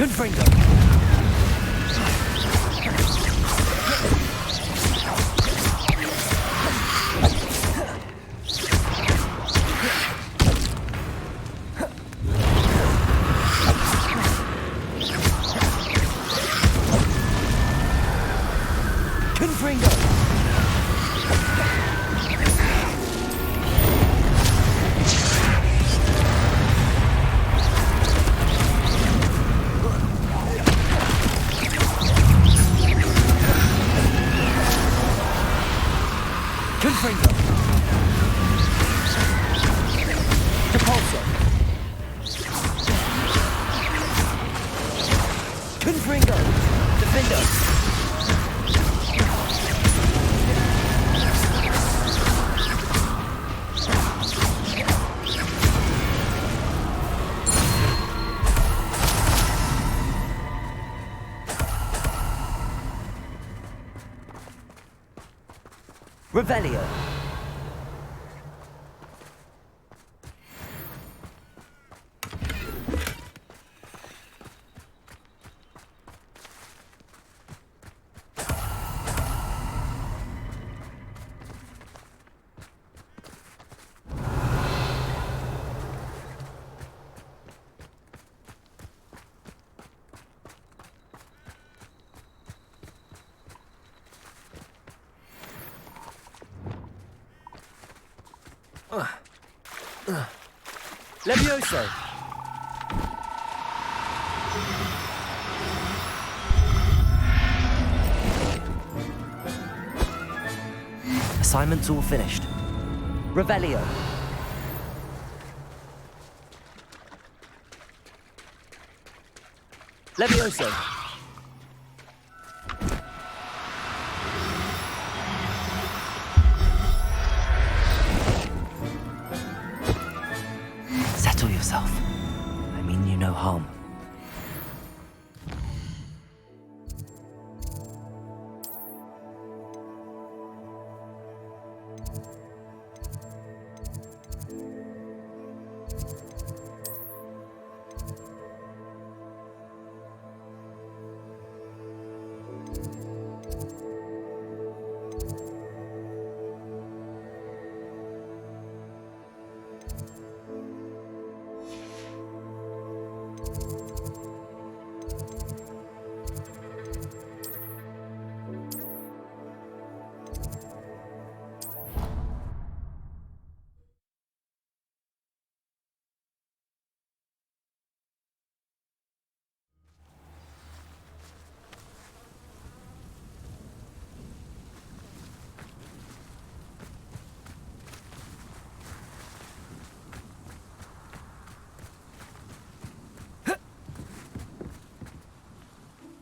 Confringo. Confringo. Confringo. Depulso. Confringo. Defendo. Revelio. Levioso. Assignment's all finished. Revelio. Levioso. Settle yourself. I mean you no harm.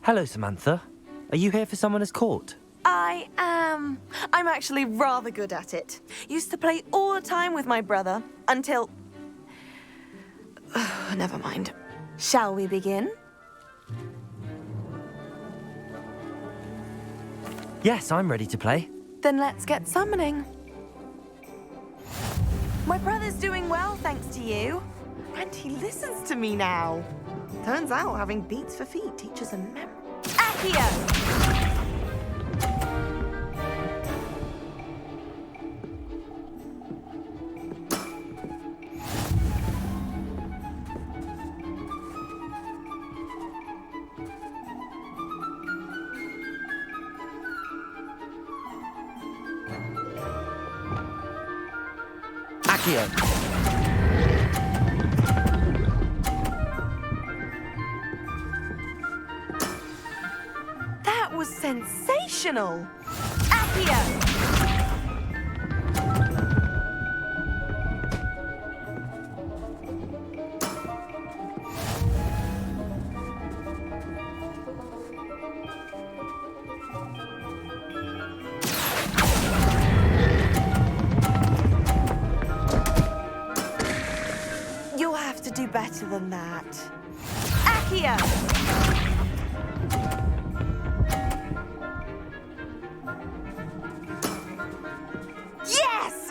Hello, Samantha. Are you here for Summoner's Court? I am. I'm actually rather good at it. Used to play all the time with my brother until... Never mind. Shall we begin? Yes, I'm ready to play. Then let's get summoning. My brother's doing well, thanks to you. And he listens to me now. Turns out having beats for feet teaches a memory. Accio! Accio. That was sensational! Accio! You'll have to do better than that. Accio! Yes!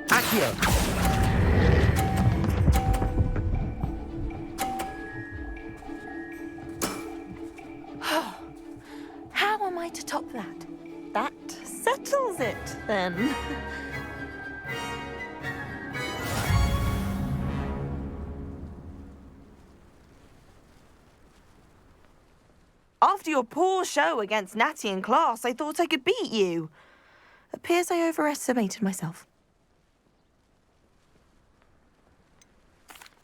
Accio. fun. After your poor show against Natty in class, I thought I could beat you. Appears I overestimated myself.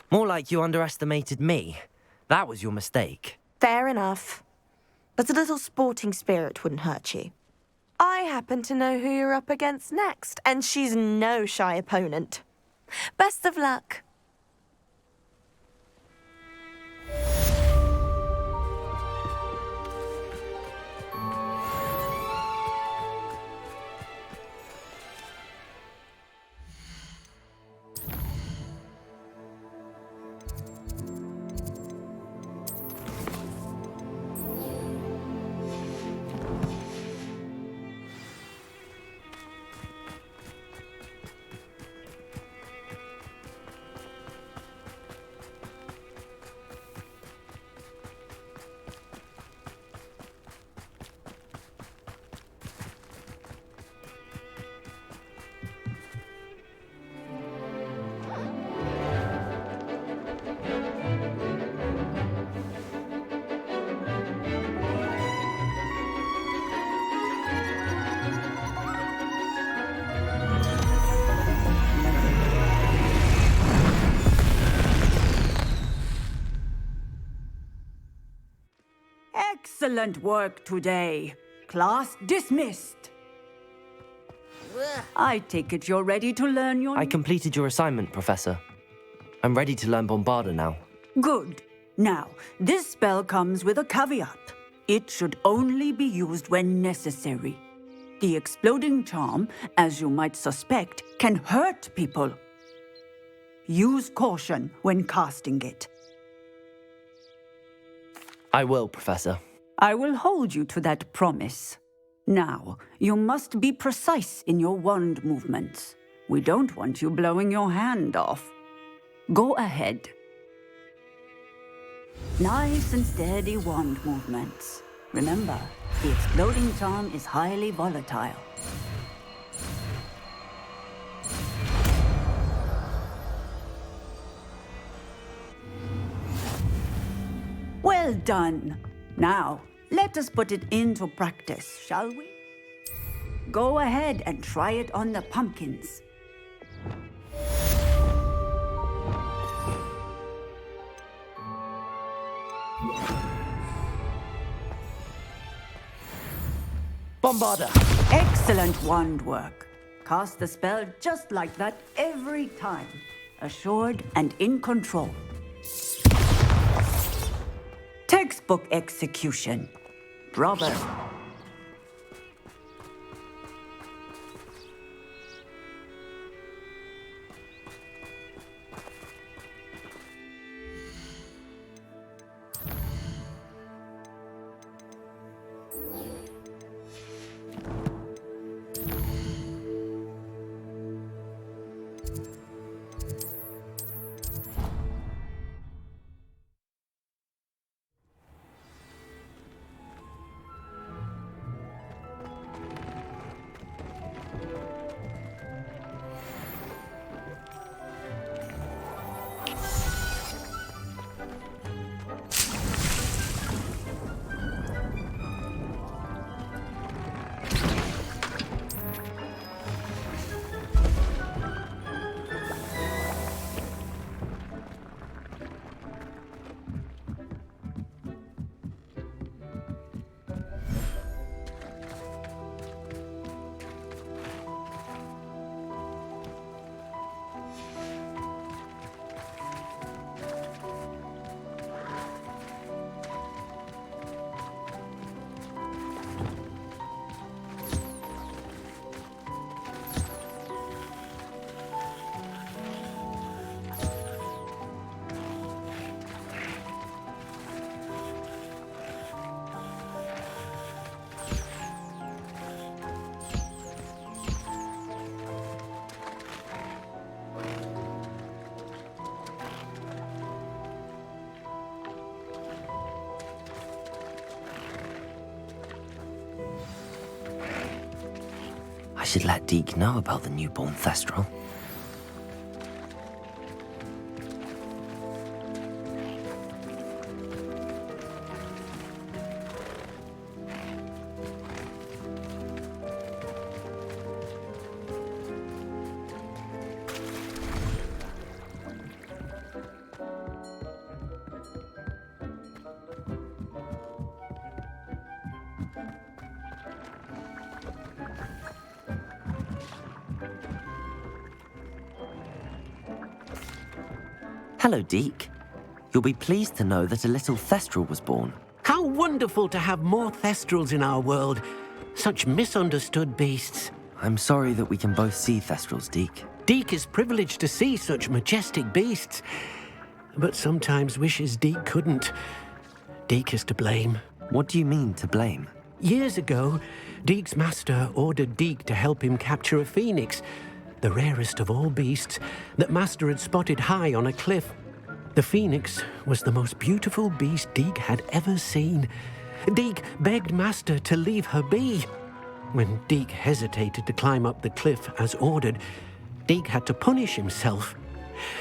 More like you underestimated me. That was your mistake. Fair enough. But a little sporting spirit wouldn't hurt you. I happen to know who you're up against next, and she's no shy opponent. Best of luck. Excellent work today. Class dismissed. I take it you're ready to learn your... I completed your assignment, Professor. I'm ready to learn Bombarda now. Good. Now, this spell comes with a caveat. It should only be used when necessary. The exploding charm, as you might suspect, can hurt people. Use caution when casting it. I will, Professor. I will hold you to that promise. Now, you must be precise in your wand movements. We don't want you blowing your hand off. Go ahead. Nice and steady wand movements. Remember, the exploding charm is highly volatile. Well done. Now, let us put it into practice, shall we? Go ahead and try it on the pumpkins. Bombarda! Excellent wand work. Cast the spell just like that every time. Assured and in control. Textbook execution. Bravo. should let Deke know about the newborn Thestral. Hello, Deke. You'll be pleased to know that a little Thestral was born. How wonderful to have more Thestrals in our world. Such misunderstood beasts. I'm sorry that we can both see Thestrals, Deke. Deke is privileged to see such majestic beasts, but sometimes wishes Deke couldn't. Deke is to blame. What do you mean, to blame? Years ago, Deke's master ordered Deke to help him capture a phoenix, the rarest of all beasts, that Master had spotted high on a cliff. The phoenix was the most beautiful beast Deke had ever seen. Deke begged Master to leave her be. When Deke hesitated to climb up the cliff as ordered, Deke had to punish himself.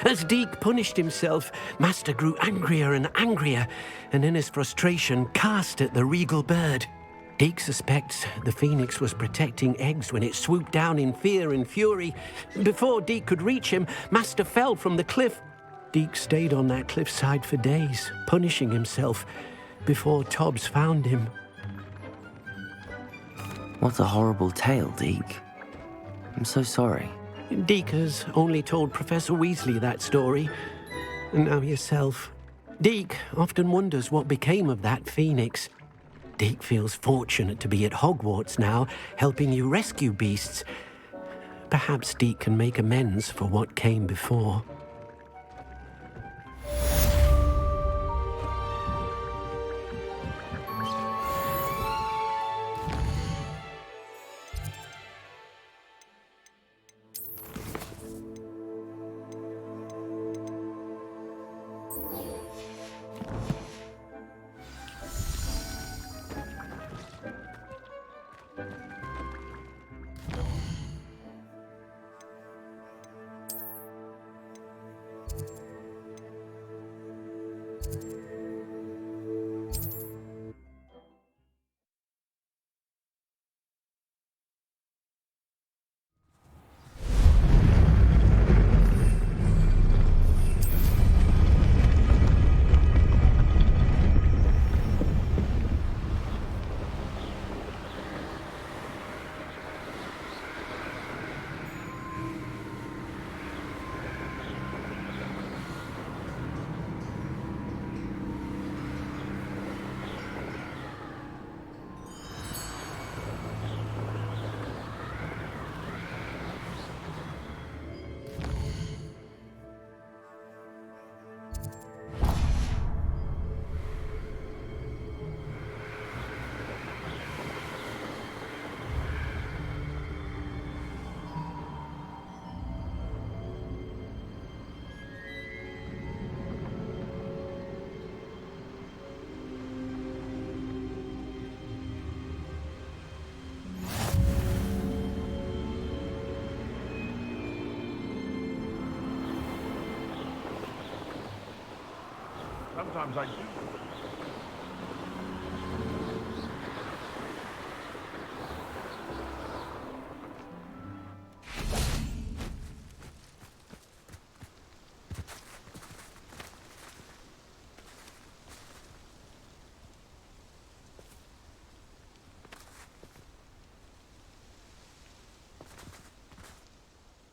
As Deke punished himself, Master grew angrier and angrier, and in his frustration cast at the regal bird. Deke suspects the phoenix was protecting eggs when it swooped down in fear and fury. Before Deke could reach him, Master fell from the cliff. Deke stayed on that cliffside for days, punishing himself, before Tobbs found him. What a horrible tale, Deke. I'm so sorry. Deke has only told Professor Weasley that story, and now yourself. Deke often wonders what became of that phoenix. Deke feels fortunate to be at Hogwarts now, helping you rescue beasts. Perhaps Deke can make amends for what came before. Sometimes I do.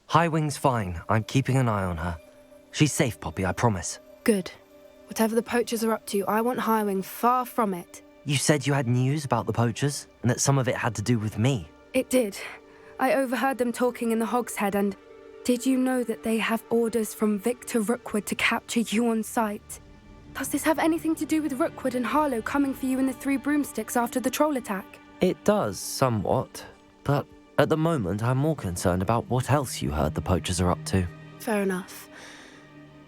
Highwing's fine. I'm keeping an eye on her. She's safe, Poppy, I promise. Good. Whatever the poachers are up to, I want Highwing far from it. You said you had news about the poachers, and that some of it had to do with me. It did. I overheard them talking in the Hogshead, and did you know that they have orders from Victor Rookwood to capture you on sight? Does this have anything to do with Rookwood and Harlow coming for you in the Three Broomsticks after the troll attack? It does, somewhat. But at the moment, I'm more concerned about what else you heard the poachers are up to. Fair enough.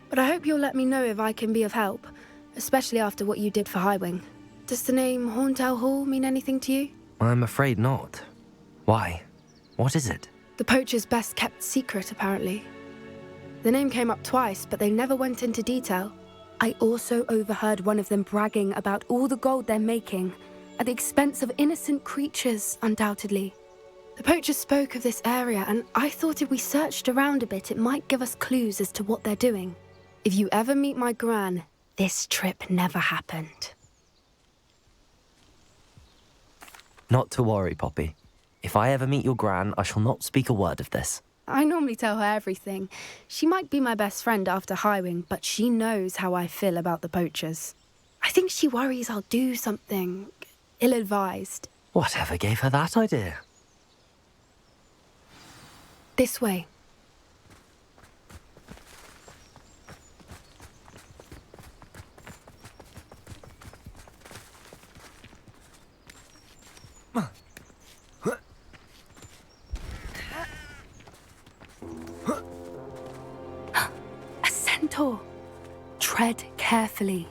But I hope you'll let me know if I can be of help, especially after what you did for Highwing. Does the name Horntail Hall mean anything to you? I'm afraid not. Why? What is it? The poacher's best kept secret, apparently. The name came up twice, but they never went into detail. I also overheard one of them bragging about all the gold they're making, at the expense of innocent creatures, undoubtedly. The poacher spoke of this area, and I thought if we searched around a bit, it might give us clues as to what they're doing. If you ever meet my gran, this trip never happened. Not to worry, Poppy. If I ever meet your gran, I shall not speak a word of this. I normally tell her everything. She might be my best friend after Highwing, but she knows how I feel about the poachers. I think she worries I'll do something ill-advised. Whatever gave her that idea? This way. A centaur. Tread carefully.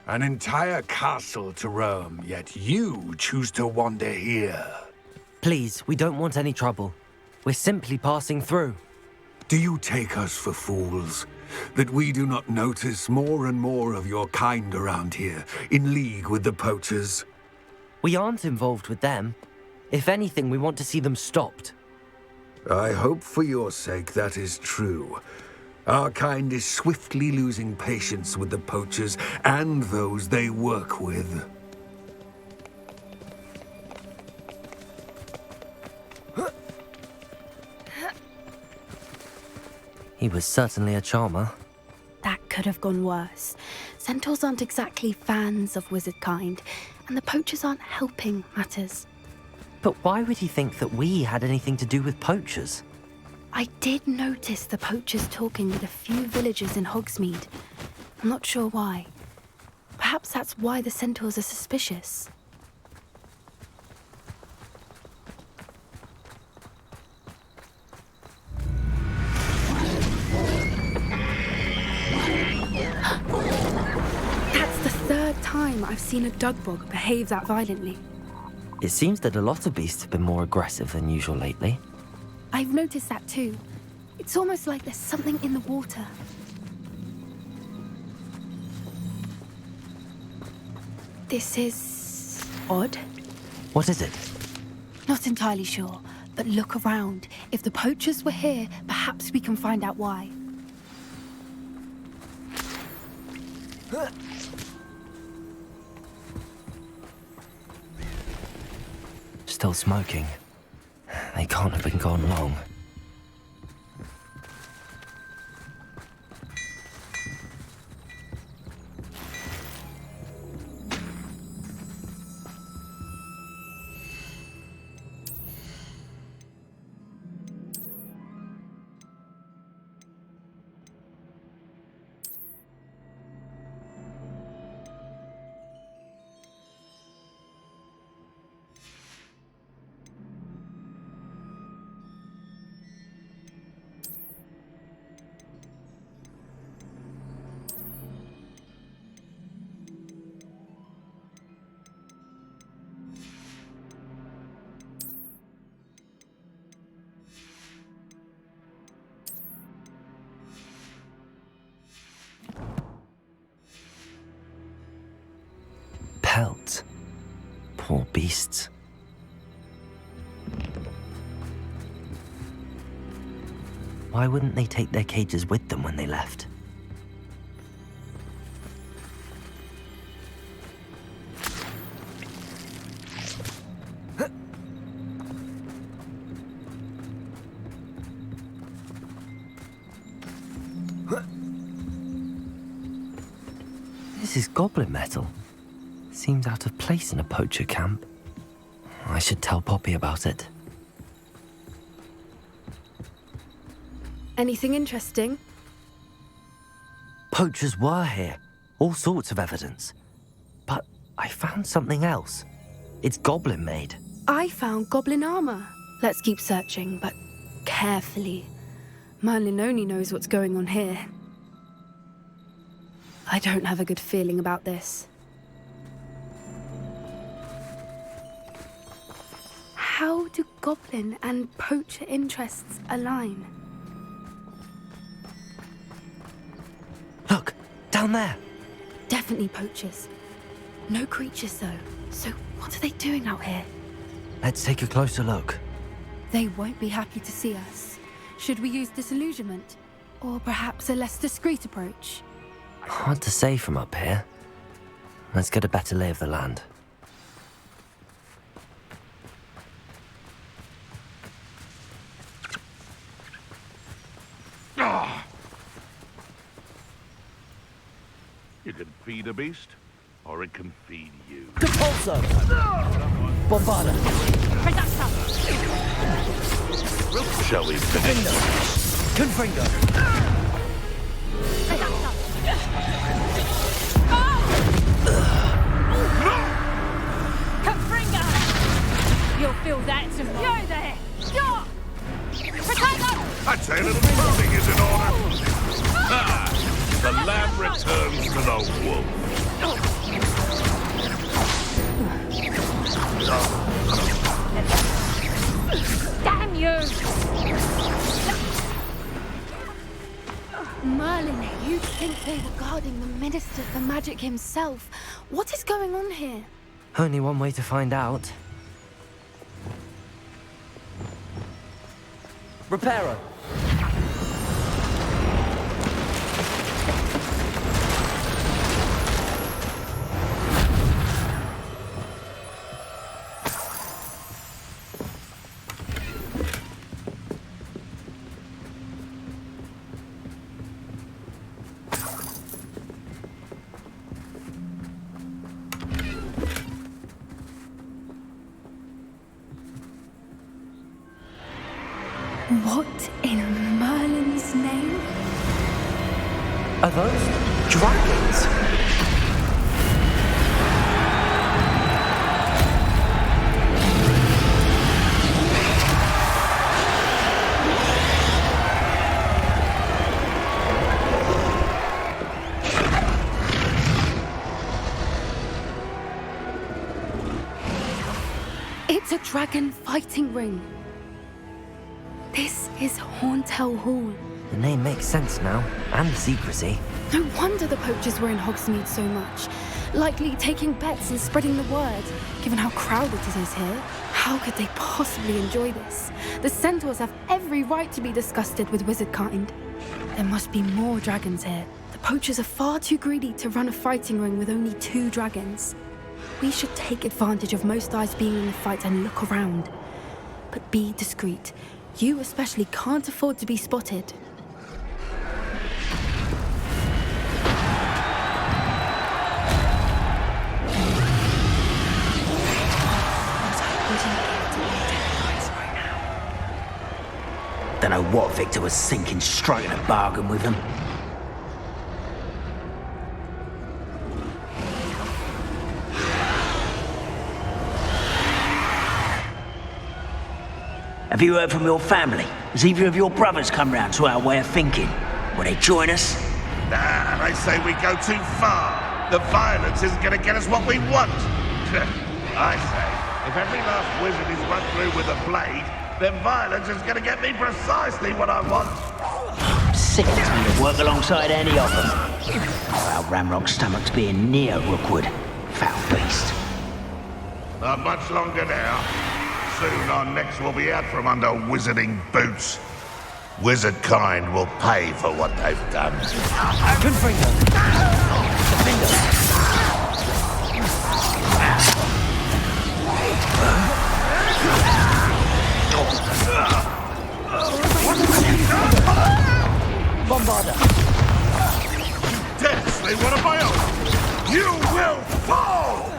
An entire castle to roam, yet you choose to wander here. Please, we don't want any trouble. We're simply passing through. Do you take us for fools? That we do not notice more and more of your kind around here, in league with the poachers? We aren't involved with them. If anything, we want to see them stopped. I hope for your sake that is true. Our kind is swiftly losing patience with the poachers and those they work with. He was certainly a charmer. That could have gone worse. Centaurs aren't exactly fans of wizard kind, and the poachers aren't helping matters. But why would he think that we had anything to do with poachers? I did notice the poachers talking with a few villagers in Hogsmeade. I'm not sure why. Perhaps that's why the centaurs are suspicious. That's the third time I've seen a dugbog behave that violently. It seems that a lot of beasts have been more aggressive than usual lately. I've noticed that too. It's almost like there's something in the water. This is odd. What is it? Not entirely sure, but look around. If the poachers were here, perhaps we can find out why. Still smoking. They can't have been gone long. Pelt. Poor beasts. Why wouldn't they take their cages with them when they left? This is goblin metal. Seems out of place in a poacher camp. I should tell Poppy about it. Anything interesting? Poachers were here. All sorts of evidence. But I found something else. It's goblin made. I found goblin armor. Let's keep searching, but carefully. Merlin only knows what's going on here. I don't have a good feeling about this. How do goblin and poacher interests align? Look, down there. Definitely poachers. No creatures, though. So what are they doing out here? Let's take a closer look. They won't be happy to see us. Should we use disillusionment? Or perhaps a less discreet approach? Hard to say from up here. Let's get a better lay of the land. You can feed a beast, or it can feed you. Compulso! Bombarda! Shall we finish? Confringo! You'll feel that tomorrow. You're there! Stop! Potato! I'd say a little pruning is in order. Ah, the lamb returns to the wolf. Damn you! Merlin, you'd think they were guarding the Minister for Magic himself. What is going on here? Only one way to find out. Reparo! What in Merlin's name? Are those dragons? It's a dragon fighting ring. This is Horntail Hall. The name makes sense now, and the secrecy. No wonder the poachers were in Hogsmeade so much. Likely taking bets and spreading the word, given how crowded it is here. How could they possibly enjoy this? The centaurs have every right to be disgusted with wizard kind. There must be more dragons here. The poachers are far too greedy to run a fighting ring with only 2 dragons. We should take advantage of most eyes being in the fight and look around. But be discreet. You especially can't afford to be spotted. Don't know what Victor was thinking, striking a bargain with them. Have you heard from your family? Has either of your brothers come round to our way of thinking? Will they join us? Nah, they say we go too far. The violence isn't going to get us what we want. I say, if every last wizard is run through with a blade, then violence is going to get me precisely what I want. I'm sick of having to work alongside any of them. Our Ramrock stomachs being near Rookwood. Foul beast. Not much longer now. Soon our necks will be out from under wizarding boots. Wizard kind will pay for what they've done. Confringo! Defender! Bombarda! Death, they want my own! You will fall!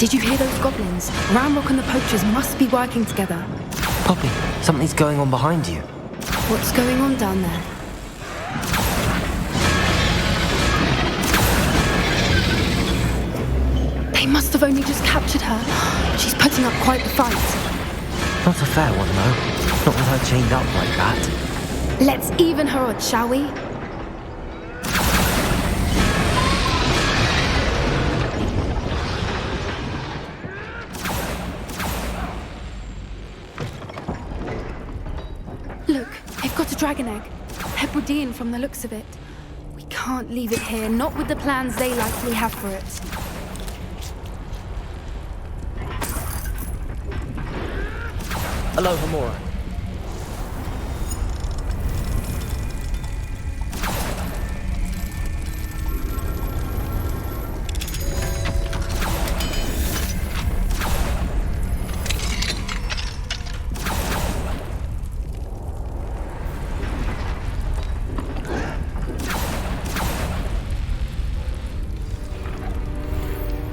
Did you hear those goblins? Ramrock and the poachers must be working together. Poppy, something's going on behind you. What's going on down there? They must have only just captured her. She's putting up quite the fight. Not a fair one, though. Not with her chained up like that. Let's even her odds, shall we? Look, they've got a dragon egg. Hebridean from the looks of it. We can't leave it here, not with the plans they likely have for it. Hello, Hamura.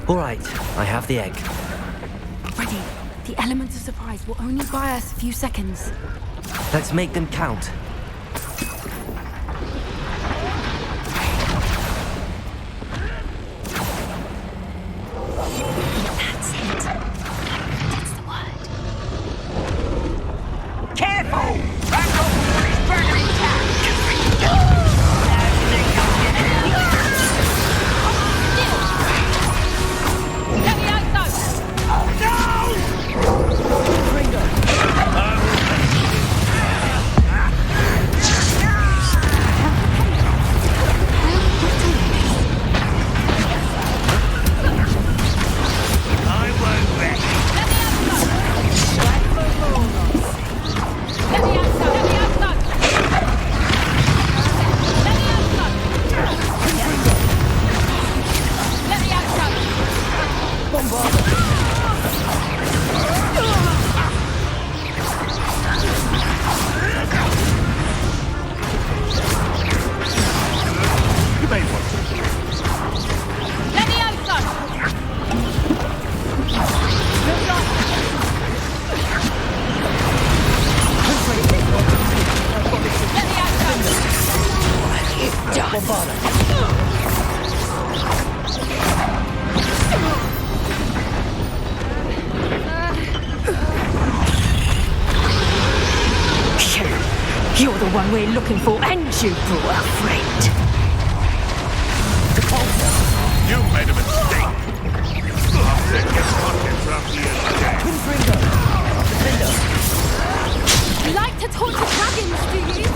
All right, I have the egg. Ready. The element of surprise will only buy us a few seconds. Let's make them count. That's it. That's the word. Careful! Back off when he's burning attack! Let me out, though! You're the one we're looking for, and you brought a friend. You made a mistake. I'll take your pockets after you're dead. You like to torture dragons, do you?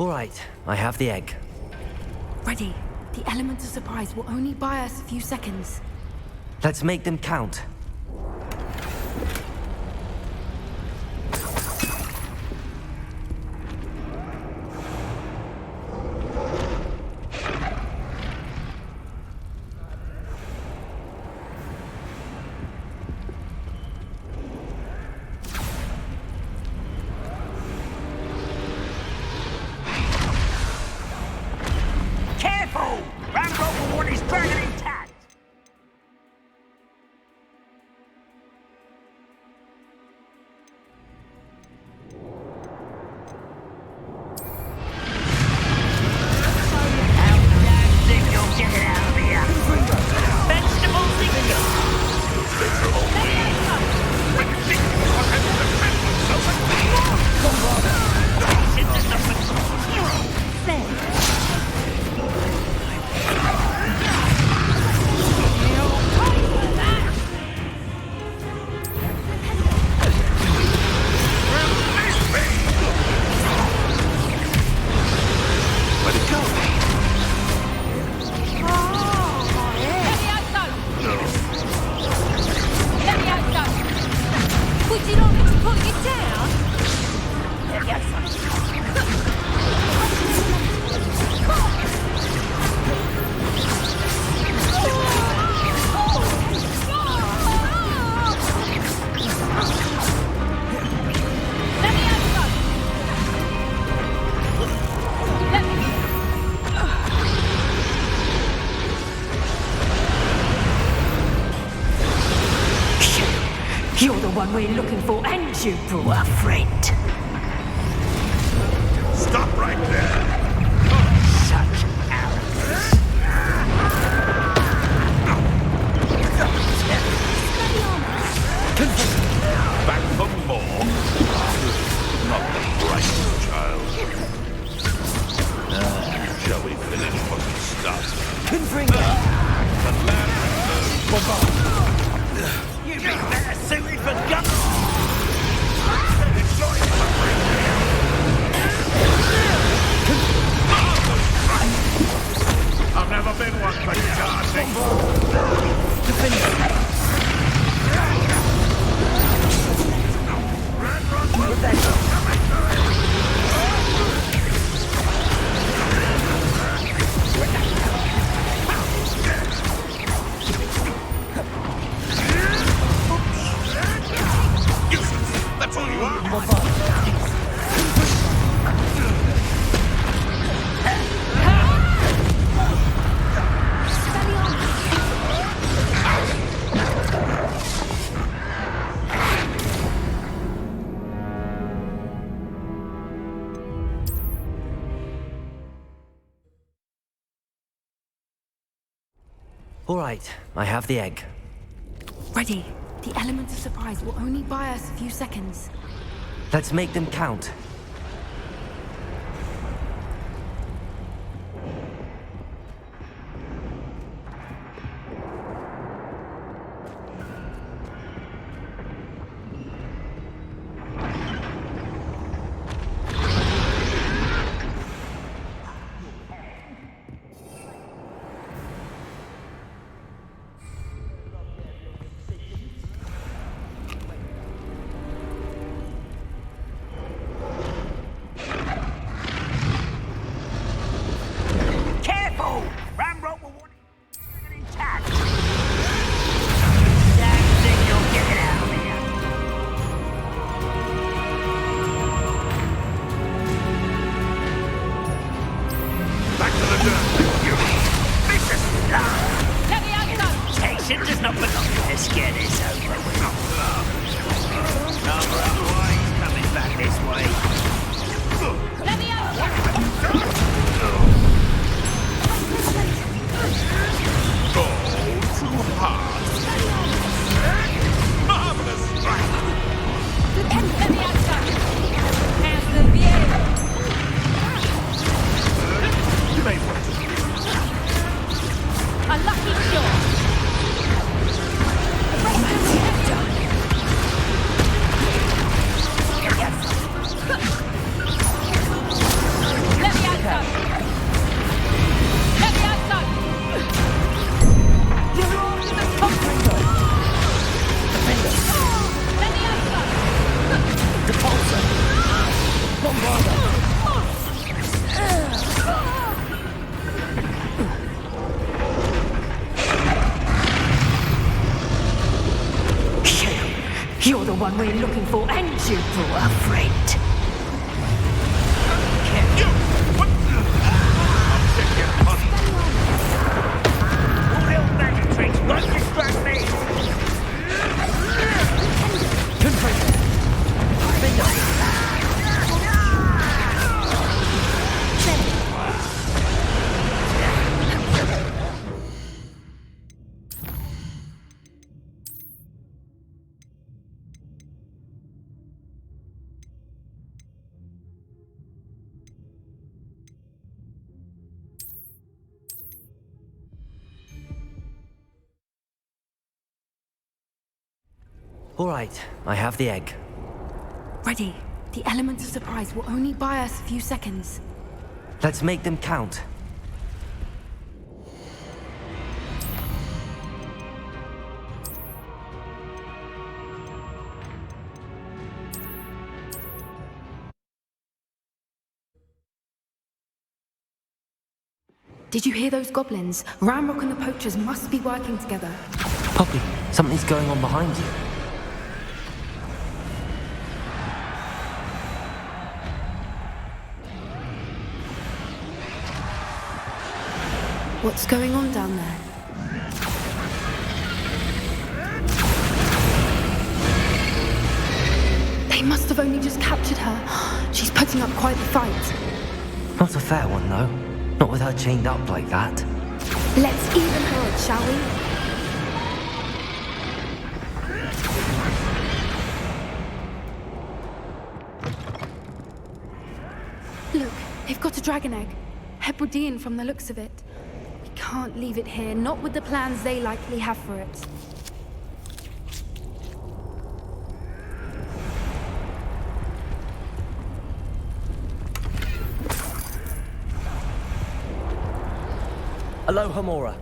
All right, I have the egg. Ready. The element of surprise will only buy us a few seconds. Let's make them count. Careful! Rambo warn his burning attack! one we're looking for, and you brought a friend. Stop right there! Such arrogance. Back for more? Not the brightest child. Shall we finish what we started? The land You'd be better suited for gun. enjoy suffering. I've never been one for charging. Useless. That's all you are. All right, I have the egg. Ready. The element of surprise will only buy us a few seconds. Let's make them count. Careful! Ramrock will want it intact. Damn thing you'll get it out of here. Back to the dirt. You Vicious love. Temptation does not belong to this. Get this over with. Otherwise, coming back this way. all too hard. Marvelous strike. You may want to. A lucky shot. Let me out, Let me out, You're wrong in the conquering door. Let me out, Repulsor! Bombarda! You're the one we're looking for, and you brought a friend. You! What? I'll take your money. All the old magic tricks won't distract me. All right, I have the egg. Ready. The element of surprise will only buy us a few seconds. Let's make them count. Did you hear those goblins? Ramrock and the poachers must be working together. Poppy, something's going on behind you. What's going on down there? have only just captured her. She's putting up quite the fight. Not a fair one, though. Not with her chained up like that. Let's even her up, shall we? Look, they've got a dragon egg. Hebridean from the looks of it. We can't leave it here, not with the plans they likely have for it. Aloha, Mora.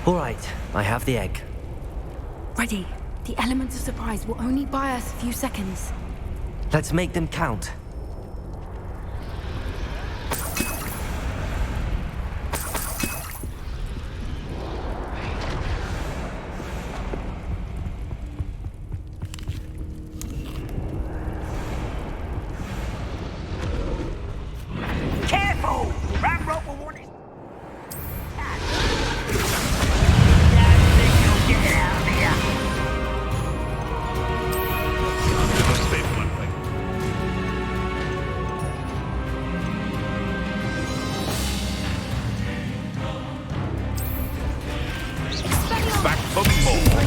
All right, I have the egg. Ready. The element of surprise will only buy us a few seconds. Let's make them count. Careful! Ramrock will want it. Get out of here! Back for more.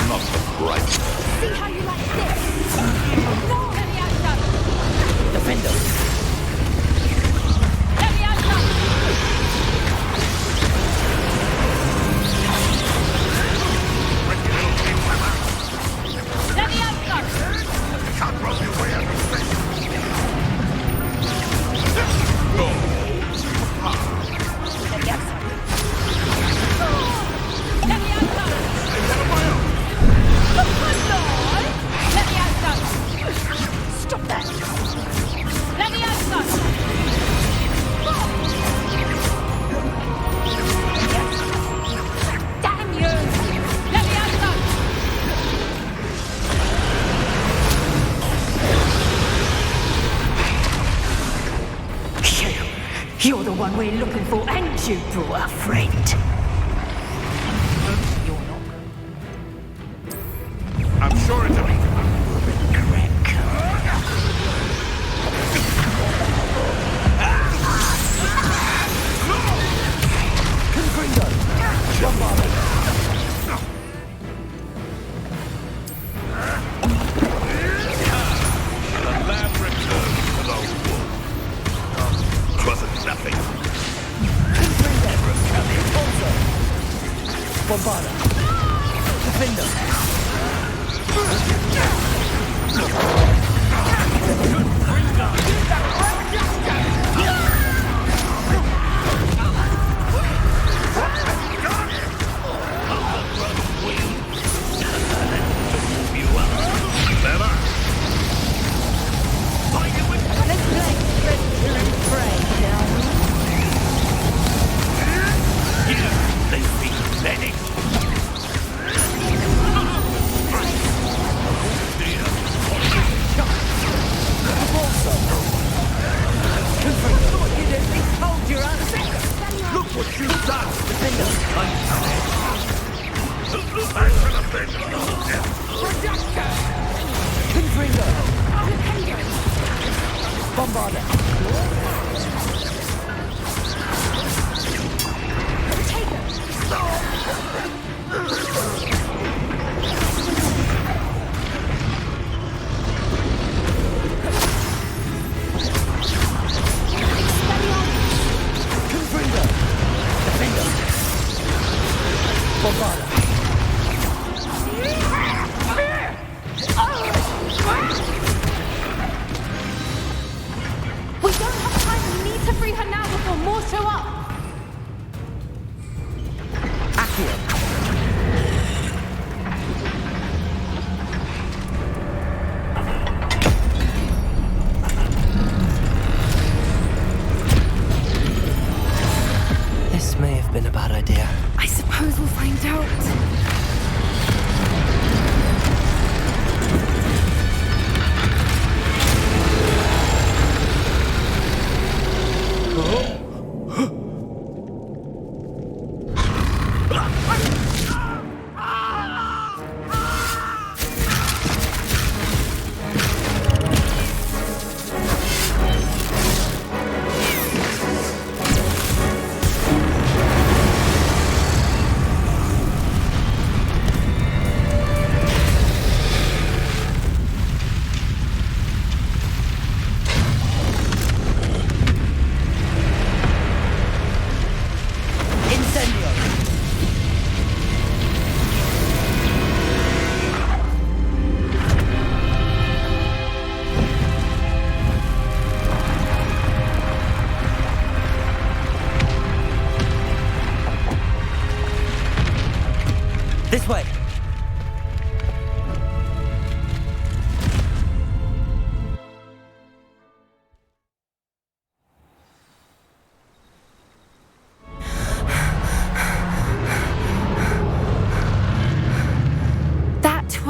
Not the right. See how you like this? No, heavy action! Defender! Heavy action! Heavy action! Can't roll your way out of space. Go. Heavy action! Heavy action! Stop that! Heavy action! Damn you! Heavy action! You're the one we're looking for, and you brought a friend. I'm sure it'll be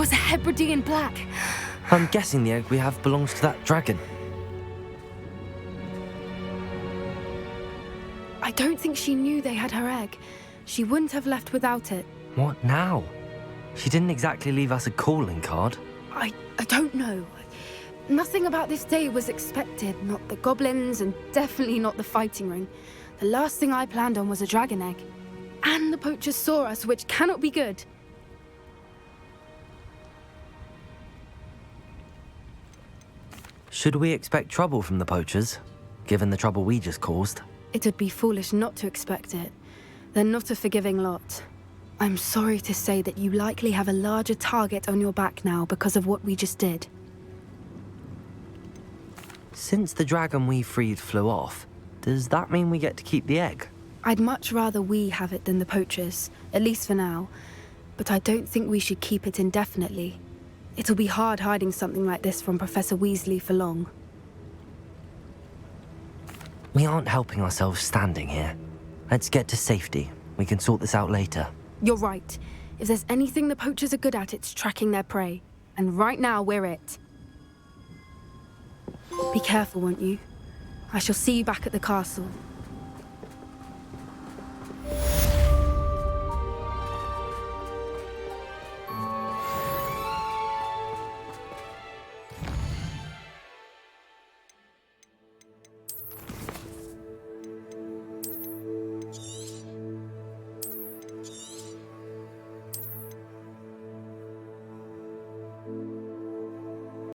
was a Hebridean black. I'm guessing the egg we have belongs to that dragon. I don't think she knew they had her egg. She wouldn't have left without it. What now? She didn't exactly leave us a calling card. I don't know. Nothing about this day was expected. Not the goblins, and definitely not the fighting ring. The last thing I planned on was a dragon egg. And the poachers saw us, which cannot be good. Should we expect trouble from the poachers, given the trouble we just caused? It'd be foolish not to expect it. They're not a forgiving lot. I'm sorry to say that you likely have a larger target on your back now because of what we just did. Since the dragon we freed flew off, does that mean we get to keep the egg? I'd much rather we have it than the poachers, at least for now. But I don't think we should keep it indefinitely. It'll be hard hiding something like this from Professor Weasley for long. We aren't helping ourselves standing here. Let's get to safety. We can sort this out later. You're right. If there's anything the poachers are good at, it's tracking their prey. And right now, we're it. Be careful, won't you? I shall see you back at the castle.